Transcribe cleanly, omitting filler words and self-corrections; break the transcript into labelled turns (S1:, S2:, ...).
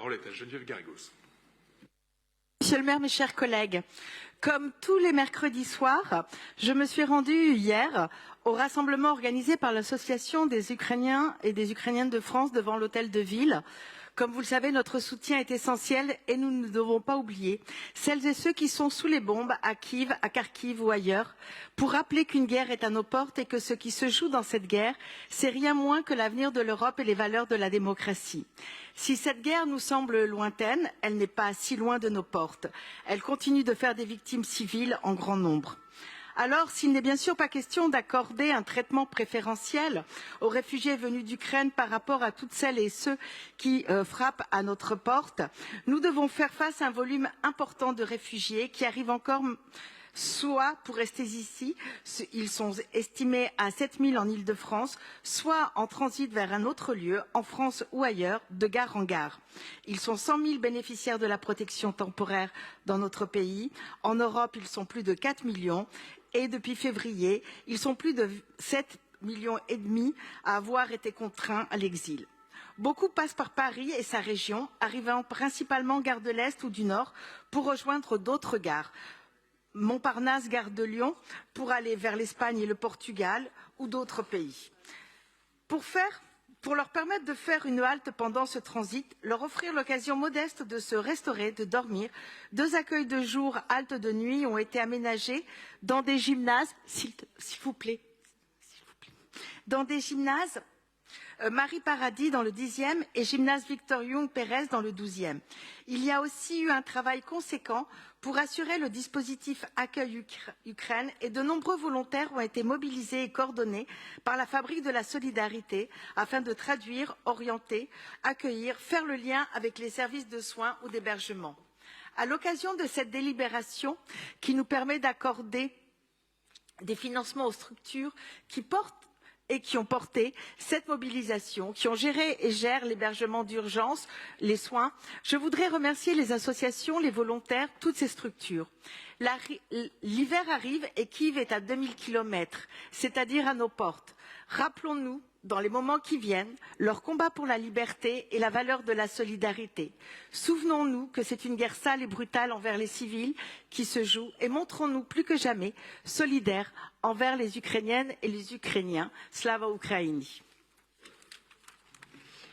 S1: parole est à Geneviève Garrigos.
S2: Monsieur le maire, mes chers collègues, comme tous les mercredis soirs, je me suis rendue hier au rassemblement organisé par l'Association des Ukrainiens et des Ukrainiennes de France devant l'hôtel de ville. Comme vous le savez, notre soutien est essentiel et nous ne devons pas oublier celles et ceux qui sont sous les bombes à Kiev, à Kharkiv ou ailleurs, pour rappeler qu'une guerre est à nos portes et que ce qui se joue dans cette guerre, c'est rien moins que l'avenir de l'Europe et les valeurs de la démocratie. Si cette guerre nous semble lointaine, elle n'est pas si loin de nos portes. Elle continue de faire des victimes civiles en grand nombre. Alors, s'il n'est bien sûr pas question d'accorder un traitement préférentiel aux réfugiés venus d'Ukraine par rapport à toutes celles et ceux qui frappent à notre porte, nous devons faire face à un volume important de réfugiés qui arrivent encore soit pour rester ici, ils sont estimés à 7 000 en Île-de-France, soit en transit vers un autre lieu, en France ou ailleurs, de gare en gare. Ils sont 100 000 bénéficiaires de la protection temporaire dans notre pays. En Europe, ils sont plus de 4 millions. Et depuis février, ils sont plus de 7,5 millions à avoir été contraints à l'exil. Beaucoup passent par Paris et sa région, arrivant principalement gare de l'Est ou du Nord, pour rejoindre d'autres gares. Montparnasse, gare de Lyon, pour aller vers l'Espagne et le Portugal ou d'autres pays. Pour leur permettre de faire une halte pendant ce transit, leur offrir l'occasion modeste de se restaurer, de dormir. 2 accueils de jour, haltes de nuit ont été aménagés dans des gymnases, s'il vous plaît, dans des gymnases Marie Paradis dans le 10e et gymnase Victor Young Pérez dans le 12e. Il y a aussi eu un travail conséquent pour assurer le dispositif Accueil Ukraine et de nombreux volontaires ont été mobilisés et coordonnés par la Fabrique de la Solidarité afin de traduire, orienter, accueillir, faire le lien avec les services de soins ou d'hébergement. À l'occasion de cette délibération qui nous permet d'accorder des financements aux structures qui portent et qui ont porté cette mobilisation, qui ont géré et gèrent l'hébergement d'urgence, les soins. Je voudrais remercier les associations, les volontaires, toutes ces structures. L'hiver arrive et Kiev est à 2000 km, c'est-à-dire à nos portes. Rappelons-nous, dans les moments qui viennent, leur combat pour la liberté et la valeur de la solidarité. Souvenons-nous que c'est une guerre sale et brutale envers les civils qui se joue et montrons-nous plus que jamais solidaires envers les Ukrainiennes et les Ukrainiens. Slava Ukraini.